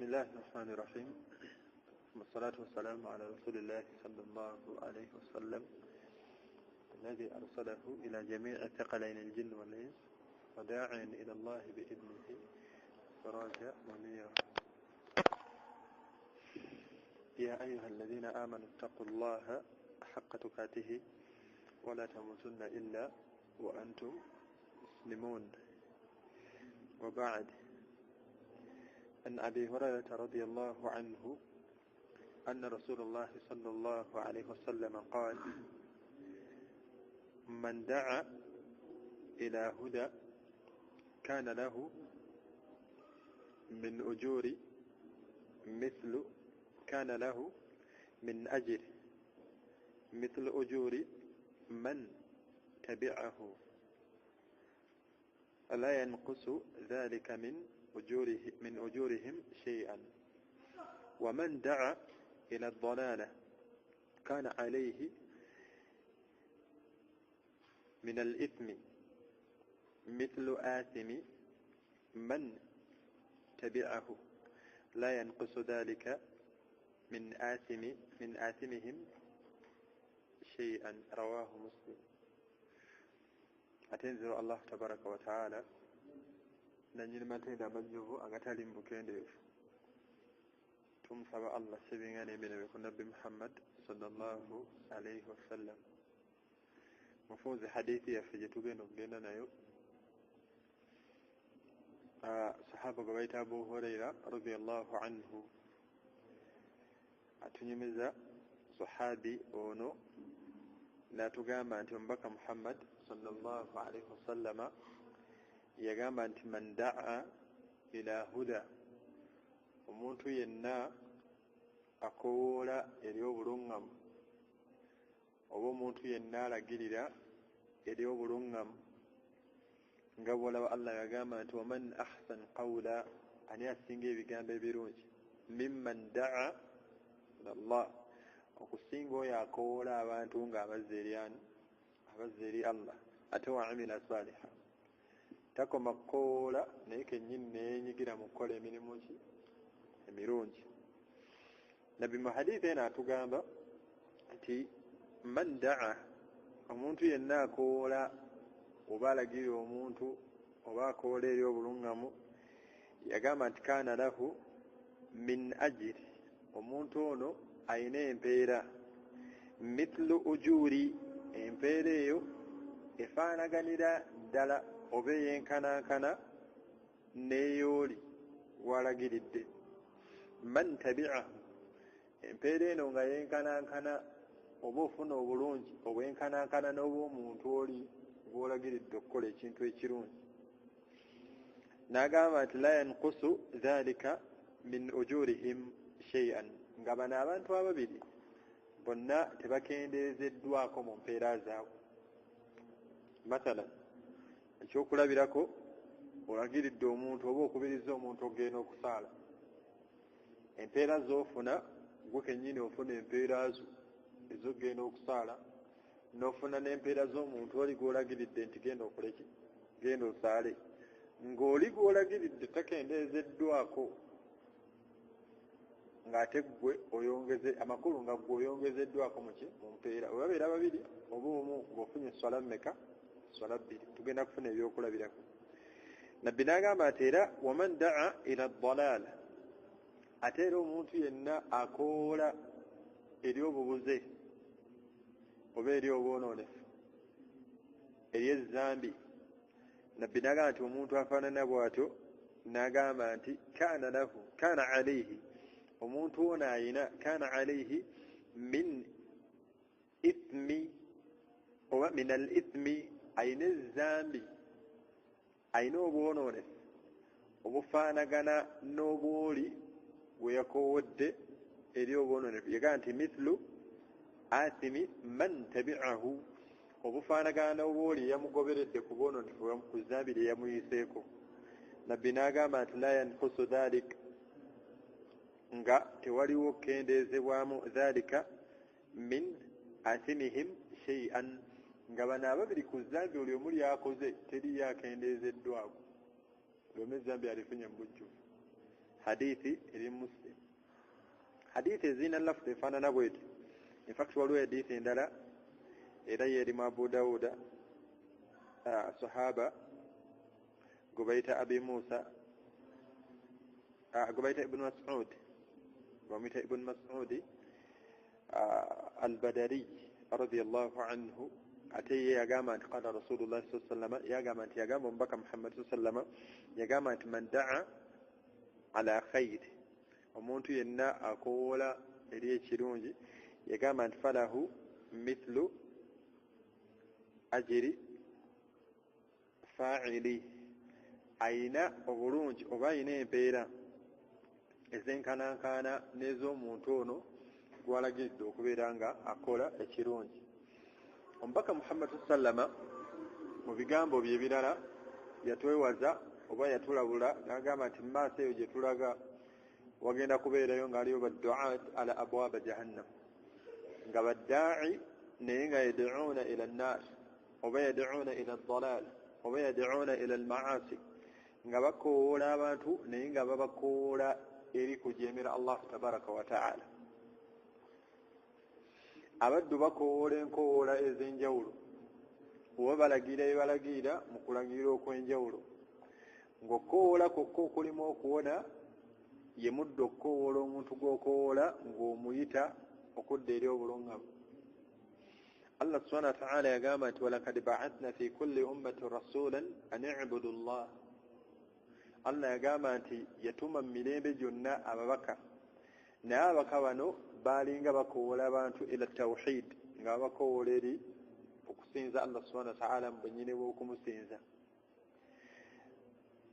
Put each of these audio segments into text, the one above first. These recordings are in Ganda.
بسم الله الرحمن الرحيم والصلاة والسلام على رسول الله صلى الله عليه وسلم الذي أرسله إلى جميع ثقلين الجن والإنس وداعيا إلى الله بإذنه سراجا منيرا. يا أيها الذين آمنوا اتقوا الله حق تقاته ولا تموتن إلا وأنتم مسلمون. وبعد، عن أبي هريرة رضي الله عنه أن رسول الله صلى الله عليه وسلم قال: من دعا إلى هدى كان له من أجور مثل كان له من أجر مثل أجور من تبعه لا ينقص ذلك من أجورهم شيئا. ومن دعا إلى الضلالة كان عليه من الإثم مثل آثم من تبعه لا ينقص ذلك من آثمهم شيئا. رواه مسلم. أتنزل الله تبارك وتعالى نجل متين مجه أغتال بكين تمسب الله سبحانه من نبي محمد صلى الله عليه وسلم. مفوز حديثي يفجت بيننا يو صحابة بيت أبو هريرة رضي الله عنه أتنمز صحابي أونو لا تقام أنت بك محمد صلى الله عليه وسلم يقام أنت من دعا إلى هدى ومنت ينا أقول إليو برنغم ومنت ينا لقلل إليو برنغم قبل الله يقام أنت ومن أحسن قولا أن يسنجي بقام ببرونج ممن دعا إلى الله okusingo yakoola abantu nga abazzeri Allah ate waamila saliha takoma koola naye kennyini neenyigira mu kukola emirimu ki emirungi. Nabbi mu hadiisi eno atugamba nti man daa, omuntu yenna akoola oba alagirira omuntu oba akoola eri obulungamu, yagamba nti kaana lahu min ajiri, omuntu ono ayina empeera mithlu ujuri, empeera eyo efaanaganira ddala oba eyenkanankana n'eyooli gwalagiridde. Man tabi'ahu, empeera eno nga yenkanankana oba ofuna obulungi obwenkanankana n'obw'omuntu oli gwolagiridde okukola ekintu ekirungi. N'agamba nti la yanqusu dhalika min ujurihim shay'an, nga bano abantu ababiri bonna tebakendeezeddwako mu mpeera zaabwe. Mathalan, ekyokulabirako, olagiridde omuntu oba okubiriza omuntu ogenda okusaala, empeera z'ofuna gwe kennyini ofuna empeera zo ez'ogenda okusaala, n'ofuna n'empeera z'omuntu oli gw'olagiridde nti genda okoleki, genda osaale. Ng'oli gw'olagiridde takendeezeddwako ng'ate gwe oyongeze amakulu, nga gwe oyongezeddwako mu mpeera. Oba babeera babiri oba omu, ng'ofunye swala mmeka? Swala bbiri. Tugenda kufuna ebyokulabirako. Nabbi n'agamba ati era waman daa ila ddalaala, ate era omuntu yenna akoola eri obubuze oba eri obwonoonefu, eri ezzambi, Nabbi n'agamba nti omuntu afaanana bw'atyo, n'agamba nti kaana alayhi, omuntu ono ayina kaana alayhi min ithmi oba min al ithmi, ayina ezzambi, ayina obwonoonefu obufaanagana n'obwoli bwe yakoowodde eri obwonoonefu. Yagamba nti mithlu athimi man tabi'ahu, obufaanagana n'obwoli eyamugoberedde ku bwonoonefu ku zzambi lye yamuyiseeko. Nabbi n'agamba nti la yanqusu dhalik, nga tewaliwo kendeezebwamu dhalika min athimihim shay'an, nga bano ababiri ku zzambi oli omu lyakoze teri yakendeezeddwako, olwome ezzambi alifunye mu bujjuvu. hadithi eri Muslim. Hadithi ezina lafuzi efaanana bweti. In fact waliwo hadithi endala era yerimu Abu Dawuda sahaba gubayita Abi Musa gubayita Ibn Mas'ud wamita Ibn Mas'ud al-Badari radiyallahu anhu ate yagamba nti qala Rasulullah sallallahu alaihi wasallam yagamba nti yagamba omubaka Muhammad sallallahu alaihi wasallam yagamba nti man da'a ala khayr omuntu yenna akoola eri ekirungi yagamba nti falahu mithlu ajiri fa'ili ayina obulungi oba ayina empeera ezenkanankana n'ez'omuntu ono gwalagidde okubeera nga akola ekirungi. Omubaka Muhammad sallama mu bigambo bye ebirala yatwewaza oba yatulabula n'agamba nti mu maaso eyo gye tulaga wagenda kubeerayo ng'aliyo baddu'at ala abwaba jahannam nga baddaa'i naye nga yad'uuna ila an-nar oba yad'uuna ila ad-dalal oba yad'uuna ila al-ma'asi nga bakoola abantu naye nga babakoola eri kujeemera Allah tabaraka wa ta'ala. Abaddu bakoola enkoola ez'enjawulo oba balagira ebalagira mu kulagira okw'enjawulo ng'okoola kwokka okulimu okuwona ye muddo okukoola omuntu gw'okoola ng'omuyita okudda eri obulungamu. Allah subhanahu wa ta'ala yagamba nti walakad ba'athna fi kulli ummatin rasulan an i'budu Allah. Allah yagamba nti yatuma mu mirembe gyonna ababaka naye ababaka bano baalinga bakoola abantu ila tawhid nga bakoola eri okusinza Allah subhanahu wa ta'ala mu bwennyini bw'okumusinza.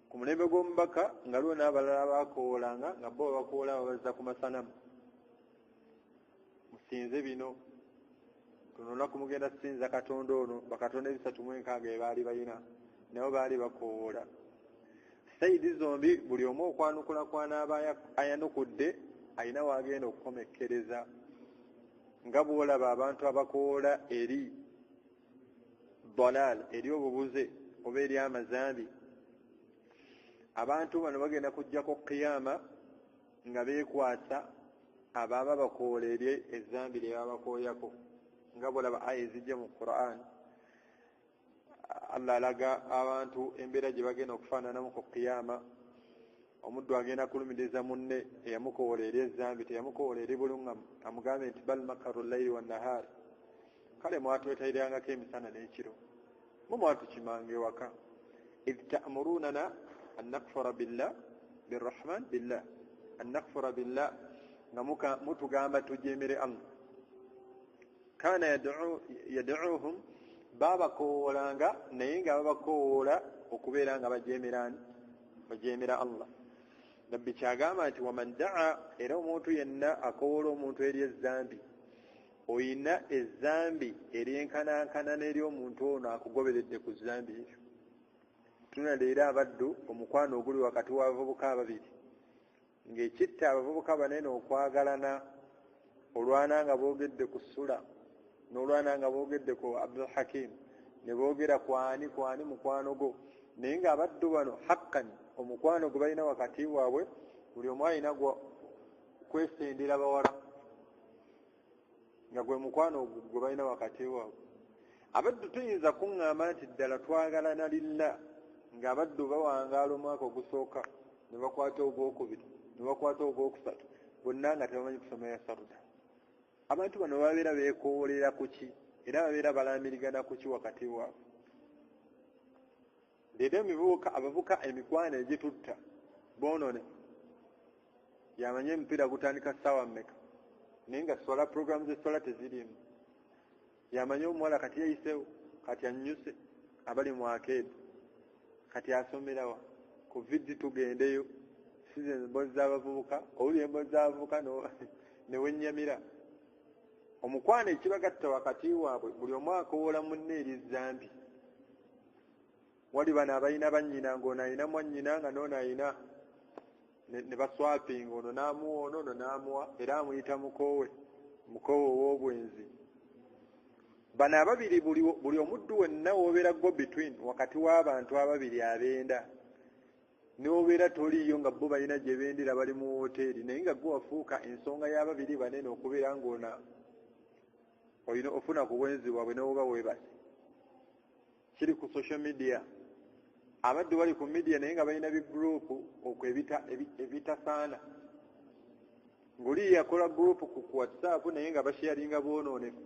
Ku mulembe gw'omubaka nga lwo n'abalala bakoolanga nga bo bakoola babazza ku masanamu musinze bino tuno olunaku mugenda kusinza katonda ono bakatonda 360 be baali balina nabo baali bakoola. Sayidi zombi buli omu okwanukula kwanaaba ayanukudde alina waagenda okukomekkereza nga bw'olaba abantu abakoola eri dalal eri obubuze oba eri amazambi. Abantu bano bagenda kujjako qiyama nga beekwasa ababa bakoola eri ezzambi lye babakooyako nga bw'olaba aya ezijja mu Qur'an. Allah alaga abantu embeera gye bagenda okufaananamu ku qiyama. Omuddu agenda kulumiriza munne eyamukoola eri ezzambi teyamukoola eri bulungamu amugambe nti bal makaru layli wannahar kale mwatwetayirangako emisana n'ekiro mu mwatukimanga ewaka idh ta'murunana an nakfura billah birrahman billah an nakfura billah nga mutugamba tujeemere Allah. Kana yad'uuhum babakoolanga naye nga babakoola okubeera nga bajeemera Allah. Nabbi kyagamba nti waman da'a era omuntu yenna akoola omuntu eri ezzambi oyina ezzambi eryenkanankana n'eri omuntu ono akugoberedde ku zzambi ekyo. Tunaleera abaddu omukwano oguli wakati w'abavubuka ababiri ng'ekitta abavubuka banene okwagalana olwana nga boogedde ku Sula n'olwana nga boogedde ku Abdul Hakim ne boogera kwani mukwano gwo naye ng'abaddu bano haqqan omukwano gwe balina wakati waabwe buli omu alina kwesendera bawala nga gwe mukwano gwe balina wakati waabwe. Abaddu tuyinza kuŋŋamba nti ddala twagalana lillah ng'abaddu bawangaala omwaka ogusooka ne bakwata ogwokubiri ne bakwata ogwokusatu bonna nga tebamanyi kusoma ya saruda. Abantu bano babeera beekoolera ku ki era babeera balamirigana ku ki wakati waabwe. Leero abavuka emikwano egitutta boonone yamanye emipiira gutandika ssaawa mmeka naye nga sola programu z'essola teziriimu. Yamanye omuwala kati yayisewo kati annyuse abali mu akeedu kati asomerawa ku vidi tugendeyo size emboozi z'abavubuka owuli emboozi z'abavubuka ne wennyamira. Omukwano ekibagatta wakati waabwe buli omu akoola munne eri zzambi. Wali bano abalina bannyina ng'ono alina mwannyina nga n'ono alina ne baswapinga ono n'amuwa ono n'amuwa era amuyita mukoowe ow'obwenzi. Bano ababiri buli omuddu wenna w'obeera go between wakati w'abantu ababiri abenda n'obeera toliyo nga bo balina gye bendera bali mu woteeri naye nga gwe wafuuka ensonga y'ababiri banene okubeera ng'ona olina ofuna ku bwenzi bwabwe n'oba weebase kiri ku social media abadde bali ku media naye nga balina bigurupu okwo ebitasaana ng'oli yakola gurupu ku whatsapp naye nga basharinga boonoonefu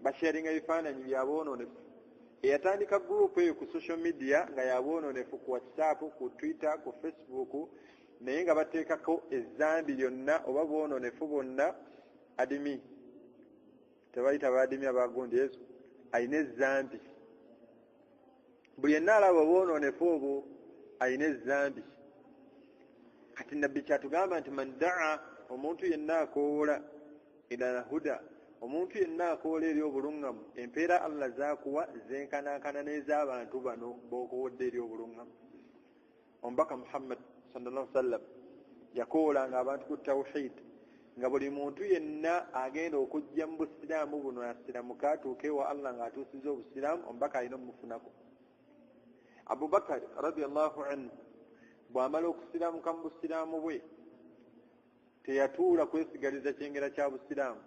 basharinga ebifaananyi bya boonoonefu eyatandika gurupu eyo ku social media nga yaboononefu ku whatsapp ku twitter ku facebook naye nga bateekako ezzambi lyonna oba boononefu bonna adimi tebayita baadimi abagundi yesu ayina ezzambi buli yenna alaba boononefu obwo ayina ezzambi kati nabbi kyatugamba nti man daa omuntu yenna akoola ila huda omuntu yenna akoola eri obuluŋŋamu empeera allah zaakuwa zenkanankana n'ez'abantu bano b'okowodde eri obuluŋŋamu omubaka muhammad sallallahu sallam yakoolanga abantu ku tawhid nga buli muntu yenna agenda okujja mu busiraamu buno asiramuka atuuke wa allah ng'atuusiza obusiraamu omubaka alina omumufunako abubakar radiallahu anhu bw'amala okusiramuka mu busiraamu bwe teyatuula kwesigaliza kyengera kya busiraamu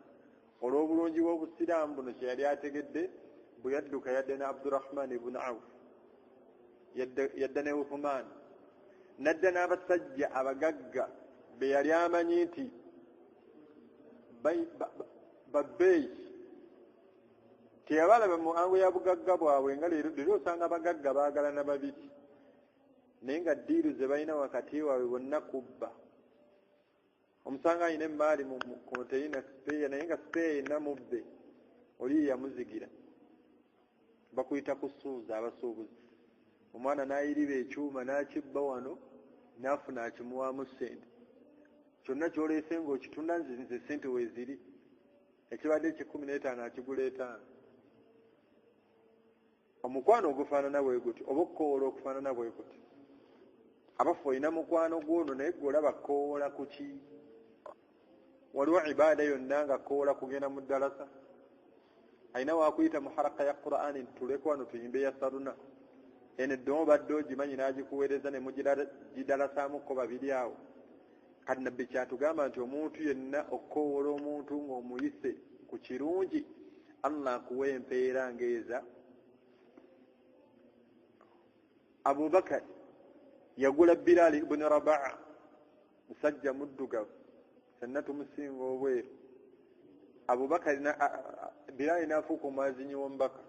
olw'obulungi bw'obusiraamu buno kye yali ategedde bwe yadduka yadda ne abdurahman ibn auf yadda ne uthman nadda n'abasajja abagagga be yali amanyi nti babbeeyi teyabalaba mu ango ya bugagga bwabwe nga leero osanga abagagga baagala na babiri naye nga ddiiru ze balina wakati waabwe bonna kubba omusanga alina emaali mu konteyina sipeeya naye nga sipeeya yenna mubbe oli yamuzigira bakuyita kusuuza abasuubuzi omwana n'ayiriba ekyuma n'akibba wano n'afuna akimuwaamu ssente kyonna kyoleese ng'okitunda nze ssente weeziri ekibadde $15 akigula $5 omukwano ogufaanana bwe guti oba okukoola okufaanana bwe guti abafu olina mukwano gwono naye gwe olaba koola ku ki waliwo ibaada yonna nga koola kugenda mu ddalasa alina waakuyita mu haraka ya qur'ani ntuleko wano tuyimbe ya saruna ene eddomo badde ogimanyi n'agikuweereza ne mugidalasaamukko babiri awo kati nabbi kyatugamba nti omuntu yenna okukoowola omuntu ng'omuyise ku kirungi allah akuwa empeera ngeeza abubakar yagula Bilal ibn Rabaa musajja muddugavu senna tumusinga obweru Abubakar Bilal n'afuuka omwazinyi w'omubaka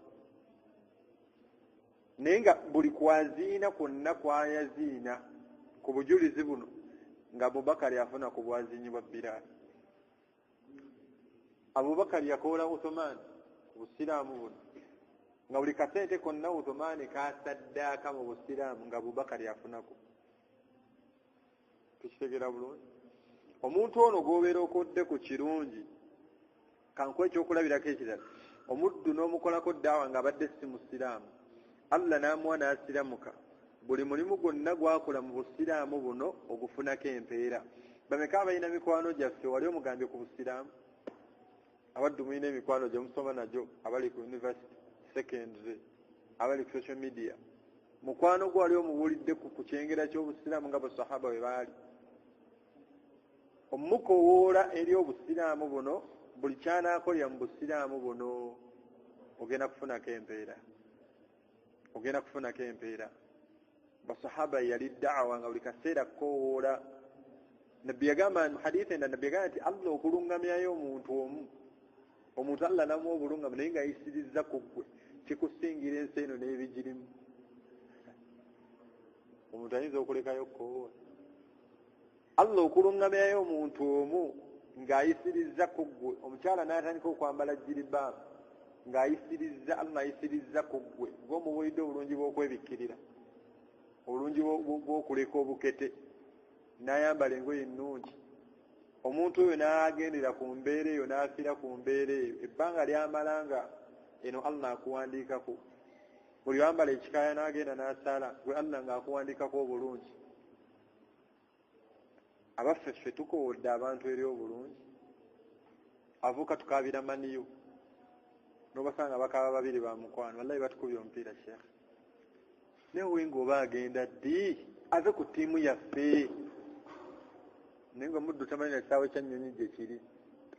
naye nga buli kwaziina kwonna kwayaziina ku bujulizi buno nga Abubakar yafuna ku bwazinyi bwa Bilal. Abubakar yakoola Uthman ku busiraamu buno nga buli kasente konna Uthman kasaddaaka mu busiraamu nga Abubakar yafunako. Tukitegera bulungi. Omuntu ono g'obeera okodde ku kirungi kankuwa ekyokulabirako ekirala omuddu n'omukolako ddaawa ng'abadde si musiraamu Allah n'amuwa n'asiramuka buli mulimu gwonna gwakola mu busiraamu buno ogufunako empeera. Bameka abalina mikwano gyaffe wali omugambye ku busiraamu abaddu mulina emikwano gye musoma nagyo abali ku university secondary abali ku social media mukwano gwe wali omubuulidde ku kyengera ky'obusiraamu nga basahaba bwe baali omukowoola eri obusiraamu buno buli kyanaakolera mu busiraamu buno ogenda kufunako empeera ogenda kufunako empeera. Basahaba yali da'wa nga buli kaseera kowoola nabbi yagamba mu hadithi endala nabbi yagamba nti Allah okulungamyayo omuntu Allah namuwa obulungamu naye nga yisirizza ku ggwe kikusingira ensi eno n'ebigirimu. Omuntu ayinza okulekayo okukowoola Allah okulungamyayo omuntu omu ng'ayisirizza ku ggwe. Omukyala n'atandika okwambala jilibaabu ng'ayisirizza Allah ayisirizza ku ggwe ng'omubuulidde obulungi bw'okwebikkirira obulungi bw'okuleka obukete n'ayambala engoye ennungi. Omuntu oyo n'agendera ku mbeera eyo n'afiira ku mbeera eyo ebbanga lyamalanga eno Allah akuwandiikako. Buli wambala ekikaaya n'agenda n'asala gwe Allah ng'akuwandiikako obulungi. Abaffe ffe tukowodde abantu eri obulungi avuuka tukaabira maniyo n'obasanga bakaaba babiri ba mukwano wallahi batukubye omupiira sheekh naye wenga oba agenda ddi ave ku ttiimu yaffe naye nga muddu tamanyi ekisaawe kyanyonyi gye kiri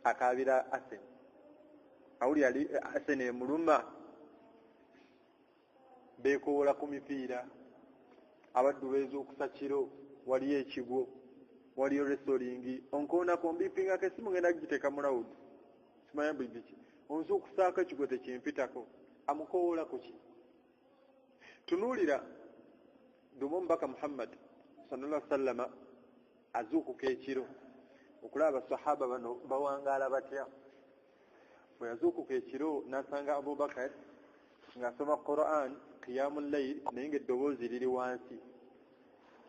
akaabira Arsenal awuli ali Arsenal emuluma beekoola ku mipiira abaddu beez'okusa kiro waliyo ekigwo waliyo wrestling onkoonako mbiipingako esimu ngenda giteeka mu lawudi simanya bibiki onzuukusaako ekigwo tekimpitako amukoola ku ki tunuulira dumu omubaka Muhammad sallallahu alaihi wasallam azuukuka ekiro okulaba abasahaba bano bawangaala batya bwe yazuukuka ekiro n'asanga Abubakar ng'asoma Quran qiyamul layl naye ng'eddoboozi liri wansi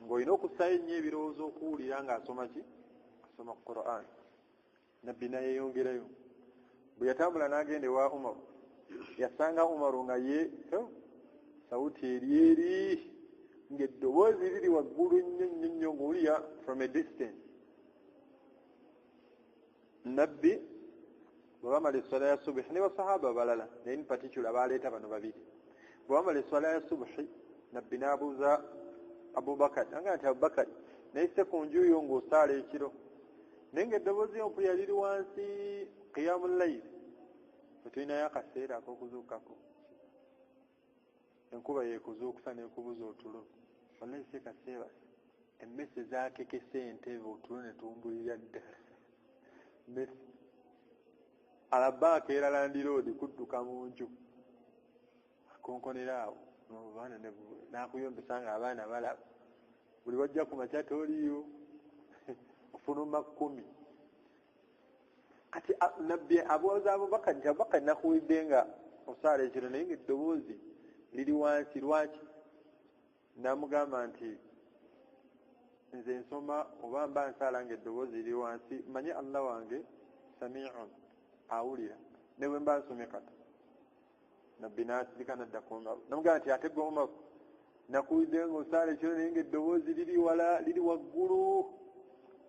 ng'olina okussayo ennyo ebirowoozo okuwulira ng'asoma ki asoma Quran nabbi nayeeyongerayo bwe yatambula n'agenda ewa Umar yasanga Umaru nga ye sawuti eri ng'eddoboozi liri waggulu nnyo ng'owulira from a distance nabbi bwe bamala esswala ya subuhi ne basahaba abalala naye in particular baleeta bano babiri bwe bamala esswala ya subuhi nabbi n'abuuza Abubakar anga nti Abubakar nayise ku njuyo ng'osaala ekiro naye ng'eddoboozi y'ompulira liri wansi qiyamul layl tetulinayo akaseera ak'okuzuukako enkuba yeekuzuukusa n'ekubuza otulo wallahi si kaseera emmese zaakekese entebe otulo ne tumbulira ddala mmese alabaaka era landiroodi kudduka mu nju akonkonera awo abaana n'akuyombesa nga abaana balaba buli wajja ku makya tooliyo ofuluma 10 kati nabbi abuuza Abubakar nti Abubakar nakuwidde nga osaala ekiro naye ng'eddoboozi liri wansi lwaki n'amugamba nti nze nsoma oba mba nsaala ng'eddoboozi liri wansi manye Allah wange sami'un awulira ne bwe mba nsomye kata nabbi n'asirika nadda kumaba namugamba nti ate gwe Umar nakuwidde nga osaala ekiro naye ng'eddoboozi liri wala liri waggulu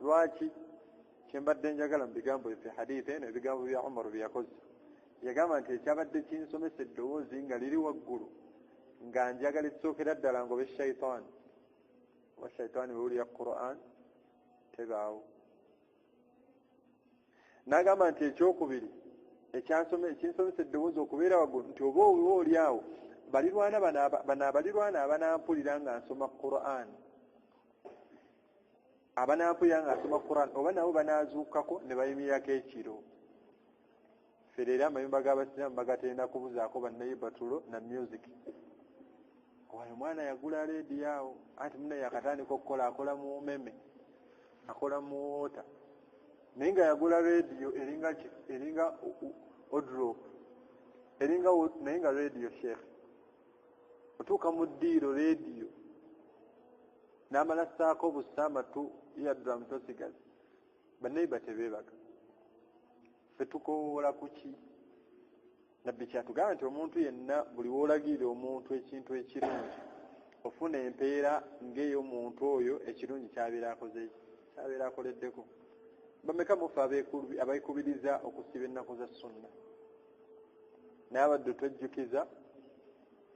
lwaki kyembadde njagala mu bigambo bye hadithi eno ebigambo bya Umar bye yakoze yagamba nti ekyabadde kinsomesa eddoboozi nga liri waggulu nga njagala ekisookera ddala ngobe shayitaani oba shayitaani wewulira Quran tebaawo n'agamba nti ekyokubiri ekinsomesa eddoboozi okubeera waggulu nti oba oli awo balirwana bano abalirwana abanampulira nga nsoma Quran abanampulira nga nsoma Quran oba nabo banaazuukako ne bayimirirako ekiro ffe leero amayumba g'abasiraamu bagatenda kubuzaako bannayibatulo na music oyo omwana yagula leediyo awo anti muna yakatandika okukola akola mu meme akola mu wota naye nga yagula leediyo eringa odrop eringa naye nga leediyo sheekh otuuka mu ddiiro leediyo n'amala ssaako busaamatu yaddula mutosigazi bannayiba tebeebaga ffe tukoowola ku ki nabbi kyatugamba nti omuntu yenna buli woolagirira omuntu ekintu ekirungi ofuna empeera ng'ey'omuntu oyo ekirungi kyabeera akoleddeko bameka mufe abeekubiriza okusiba ennaku za sunna naye abadde twejjukiza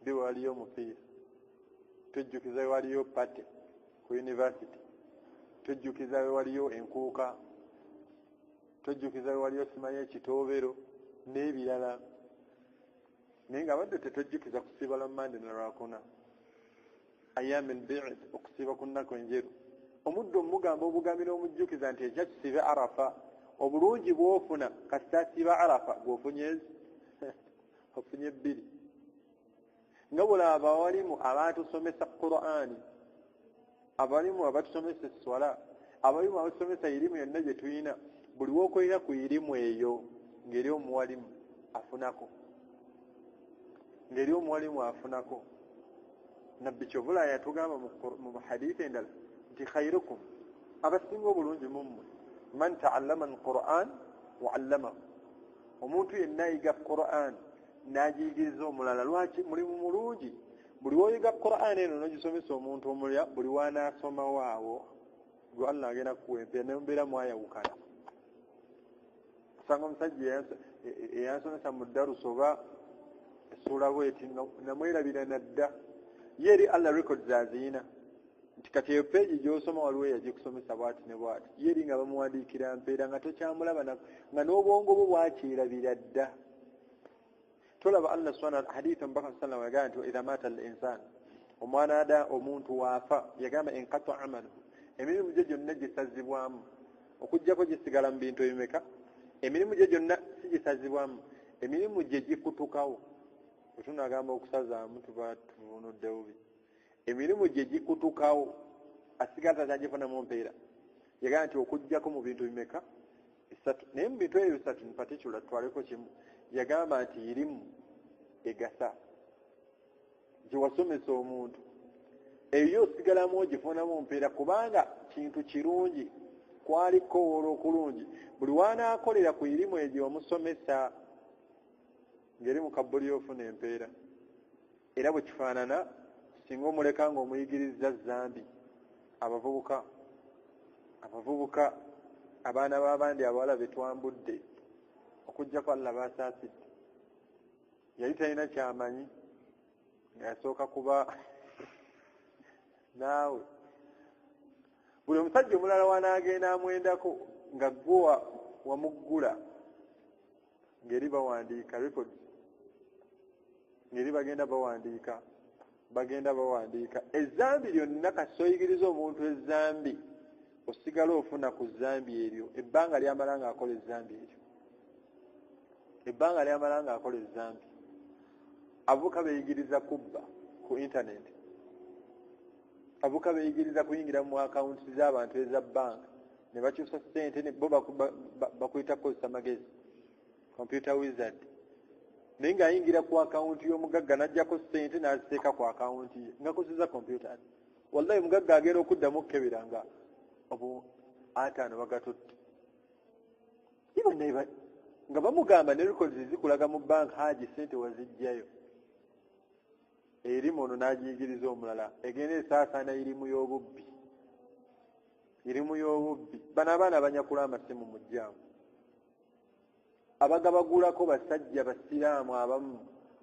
bi waliyo omupiira twejjukiza we waliyo pate ku yunivasite twejjukiza we waliyo enkuuka twejjukiza we waliyo simanyi ekitoobero n'ebirala naye nga abadde tetwejjukiza kusiiba lwa Mande na Lwakuna ayami al-bi'd okusiiba ku nnaku enjeru omuddu omugamba obugambira omujjukiza nti ekya kisiibe Arafa obulungi bw'ofuna kasita asiiba Arafa gw'ofunye ofunye 2 nga bulaba abawalimu abatusomesa Qur'ani abalimu abatusomesa esswala abalimu abatusomesa irimu yonna gye tuyina buli w'okolera ku irimu eyo ng'eri omuwalimu afunako nabbi kyovula yatugamba mu hadithi endala nti khairukum abasinga obulungi mummwe man ta'allama al-Qur'an wa 'allamahu omuntu yenna ayiga Qur'an n'agiyigiriza omulala lwaki mulimu mulungi buli w'oyiga Qur'an eno n'ogisomesa omuntu omulya buli w'anaasomawo awo gwe Allah agenda kukuwa empeera n'embeera mwayawukana osanga omusajja eyansomesa mu daruso oba essuula bweti namwerabira nadda ye eri Allah records aziyina nti kati eyo peegi gy'osoma waliwo yagikusomesa bwati ne bwati yeri nga bamuwandiikira mpeera nga tokyamulaba nga n'obwongo bwo bwakyerabira dda. tolaba Allah subhanahu hadith mbaka sallallahu alayhi wa sallam idha mata al-insan omwana omuntu waafa yagamba enqata amaluhu emirimu gye gyonna gisazibwamu okujjako gisigala mu bintu ebimeka emirimu gye gyonna sigisazibwamu emirimu gye gikutukawo otunagamba okusazaamu tuba tuvunudde bubi emirimu gye gikutukawo asigala tagifunamu mpeera yagamba nti okujjako mu bintu bimeka bisatu naye mu bintu ebyo bisatu particular twaleko kimu yagamba nti irimu egasa gye wasomesa omuntu eyo osigalamu ogifunamu mpeera kubanga kintu kirungi kwali kowoola okulungi buli wanaakolera ku irimu egyo omusomesa ngeri mu kabbuli ofuna empeera era bwe kifaanana singa omuleka nga omuyigiriza zambi abavubuka abaana b'abandi abawala betwambudde okujjako Allah baasaasidde yali talina kyamanyi nga yasooka kuba naawe buli omusajja omulala wanaagenda amwendako nga gwe wamuggula ngeri bawandiika record ngeri bagenda bawandiika ezambi lyonna kasoyigiriza omuntu ezambi osigala ofuna ku zambi eryo ebbanga lyamala nga akola ezambi avuka beeyigiriza kubba ku internet avuka beeyigiriza kuyingira mu akawunti z'abantu eza banka ne bakyusa ssente bo bakuyita kukozesa magezi computer wizard naye ng'ayingira ku akawunti y'omugagga n'ajjako ssente n'aziteeka ku akawunti ye ng'akozesa computer wallahi mugagga agenda okuddamu okkebera nga ataano bagatutte nga bamugamba ne records zikulaga mu banka haji ssente wazijjayo erimu ono n'agiyigiriza omulala egenda esaasaana irimu y'obubbi bano abaana banyakula amasimu mu jjaamu abagabagulako basajja basiraamu abamu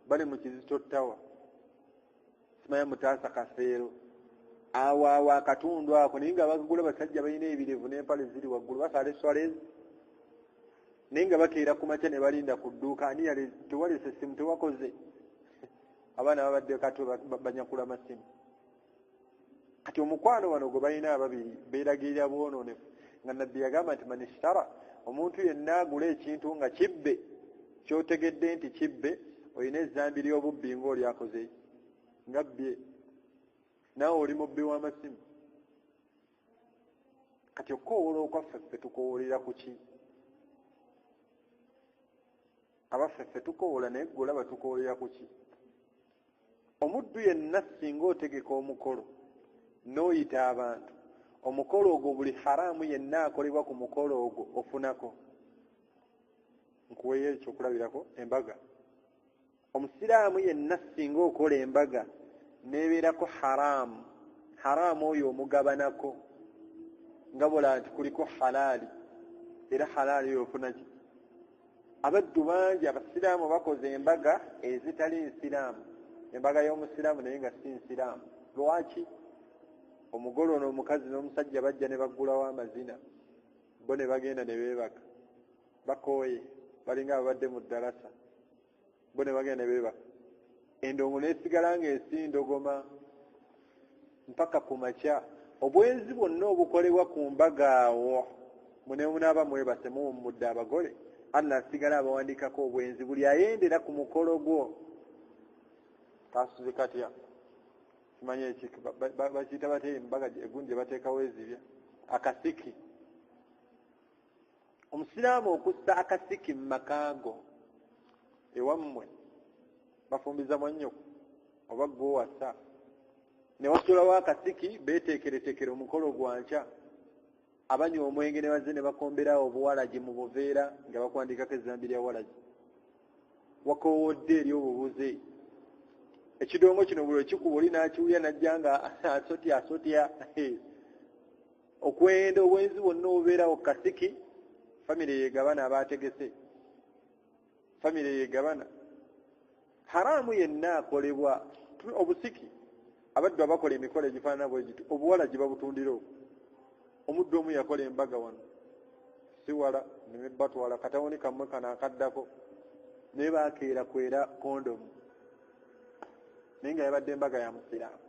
bali mu Kizito Tower simanya Mutaasa Kafeero awo akatundu ako naye nga bagagula basajja balina ebirevu n'empale ziri waggulu basala eswalezi naye nga bakeera ku makya ne balinda ku dduuka ani yali tewalese essimu tewakoze abaana babadde kato banyakula amasimu kati omukwano wano gwe balina ababiri beeragirira bwonoonefu nga nabbi yagamba nti manishtara omuntu yenna agula ekintu nga kibbe kyotegedde nti kibbe olina ezzambi ly'obubbi ng'oli akoze nga bbye naawe oli mubbi w'amasimu kati okukowoola okwaffe tukowoolera ku ki abaffe tukowoola naye gwe olaba tukowoolera ku ki omuddu yenna singa otegeka omukolo n'oyita abantu omukolo ogwo buli haraamu yenna akolebwa ku mukolo ogwo ofunako nkuweyo ekyokulabirako embaga omusiraamu yenna singa okola embaga nebeerako haraamu oyo omugabanako nga bola nti kuliko halaali era halaali oyo ofuna ki abaddu bangi abasiraamu bakoze embaga ezitali nsiraamu embaga y'omusiraamu naye nga si nsiraamu lwaki omugole ono omukazi n'omusajja bajja ne baggulawo amazina bo ne bagenda ne beebaka bakooye balinga ababadde mu ddalasa bo ne bagenda ne beebaka endongo n'esigala ng'esindogoma mpaka ku makya obwenzi bwonna obukolebwa ku mbaga awo munemunaaba mwebase muwummudde abagole Allah asigala abawandiikako obwenzi buli ayendera ku mukolo gwo kasuze katya kimanye ekiki bakiyita bate embaga egundi gye bateekawo ezibya akasiki omusiraamu okussa akasiki mu makaago ewammwe bafumbiza mwannyoko oba gwe wasa ne wasulawo akasiki beeteekeretekere omukolo gwankya abanywa omwenge ne bazze ne bakomberawo obuwalagi mu buveera nga bakwandikako ezzambi lya walagi wakoowodde eri obubuze ekidongo kino buli ekikuba oli n'akiwulya najja nga asotya okwenda obwenzi bwonna obubeerawo kasiki famire yegabana abategese famire yegabana haraamu yenna akolebwa obusiki abaddu abakola emikolo egifaanana bwe giti obuwala gye babutundira okwo omuddu omu yakola embaga wano si wala ne batwala katawuni kammwe kano akaddako naye baakeera kwera kondomu naye nga yabadde embaga ya musiraamu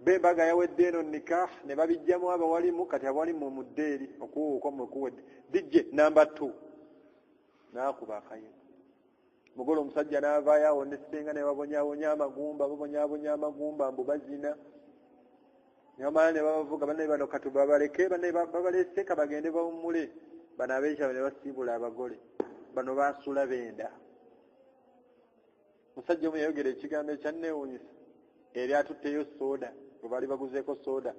bembaga yawedde eno nikah ne babijjamu abawalimu kati abawalimu muddeeri okuwuuka mwekuwedde bijje namba 2 naakuba akayima mugolo omusajja n'avaayo awo ne senga ne babonyaabonya amagumba mbu bazina nyamala ne babavuga bannaye bano kati babaleke bannaye babaleeseka bagende bawummule bano abeekyalo ne basiibula abagole bano baasula benda musajja omu yayogera ekigambo ekyanneewuunyisa eri atutteyo sooda bwe baali baguzeeko sooda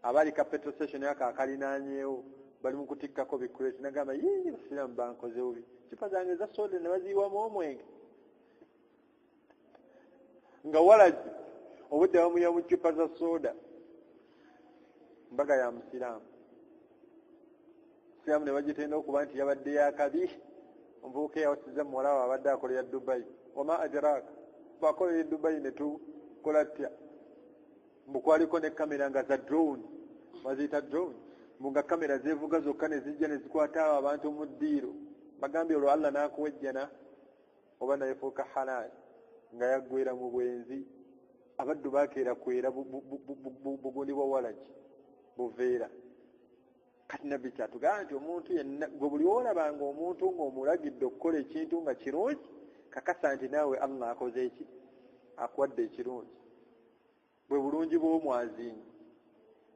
abaali ka petrol station ako akalinaanyeewo bali mu kutikkako bikureti nagamba yii basiraamu bankoze bubi kipa zange za sooda ne baziyiwamu omwenge nga walagi obudde bamuya mu kipa za sooda mbaga ya musiraamu musiraamu ne bagitenda okuba nti yabadde yakabi omuvubuka eyawasiza muwala we abadde akolera Dubai wama adraka bakolera Dubai ne tukola tya mbukwaliko ne kamera nga za drone baziyita drone nga kamera zevuga zokka ne zijja ne zikwata awo abantu mu ddiiro bagambye olwo Allah n'akuwejjana oba nayefuuka halali nga yaggwera mu bwenzi abaddu bakeera kwera bugundi bwa walagi buveera kati nabbi kyatugamba nti omuntu yenna gwe buli olabanga omuntu ng'omulagidde okukola ekintu nga kirungi kakasa nti naawe Allah akoze eki akuwadde ekirungi bwe bulungi bw'omwazinyi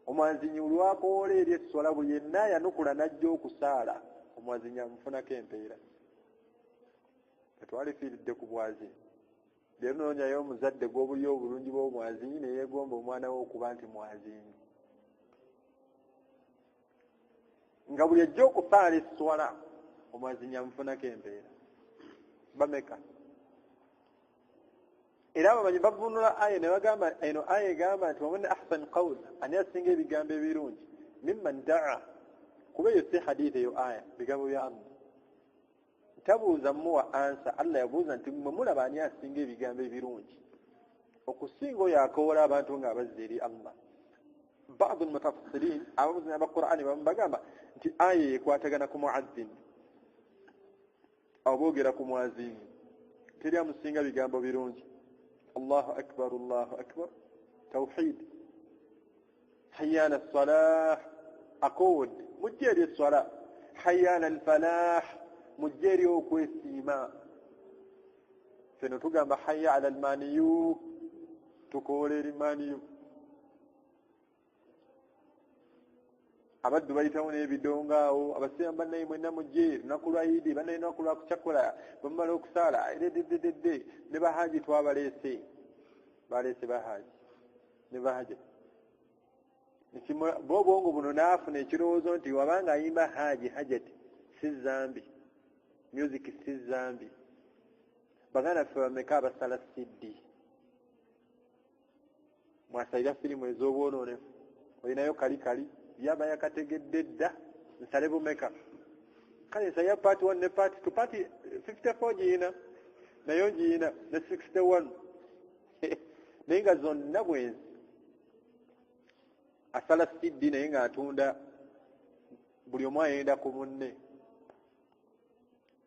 omwazinyi olwakoola eri esswala buli yenna yanukula n'ajja okusaala omwazinyi amufunako empeera katwalifiiridde ku bwazinyi leero noonyayo omuzadde gw'obuli obulungi bw'omwazinyi ne yeegomba omwana we okuba nti mwazinyi nga buli ajja okusaala esswala omwazinyi amufunako empeera bameka era abamanyi bavunula aya ne bagamba eno aya egamba nti waman ahsan qawl ani asinga ebigambo ebirungi mimman daa kuba eyo si hadithi eyo aya bigambo bya Allah tabuuza muwa ansa Allah yabuuza nti mwe mulaba ani asinga ebigambo ebirungi okusinga oyo akoola abantu nga abazza eri Allah baadhi almutafassirin abamuzi n'abaqur'ani bamu bagamba nti aya ekwatagana ku muazzin abo boogera ku muazzin teri amusinga bigambo birungi Allahu akbar tawhid hayya ala salah aqud mujeri as-salah hayya ala al-falah mujeri okwesiima feno tugamba hayya ala al-maniyu tukoolera maniyu abaddu bayitawo n'ebidongaawo abasiraamu bannaye mwenna mujje lunaku lwa idi bannaye lunaku lwa kucakula bamumala okusaala eredededde ne bahaji twabaleese baleese bahaji ne bahaji bwobwongo buno naafuna ekirowoozo nti wabanga ayimba haji hajati si zambi music si zambi baganda ffe bameka abasala siddi mwasalira firimu ez'obwonoonefu olinayo kali yaba yakategedde dda nsale bumeka kale nsaya part 1 ne part 2 part 54 giina nayo giina ne 61 naye nga zonna bwenzi asala siddi naye ng'atunda buli omu ayenda ku munne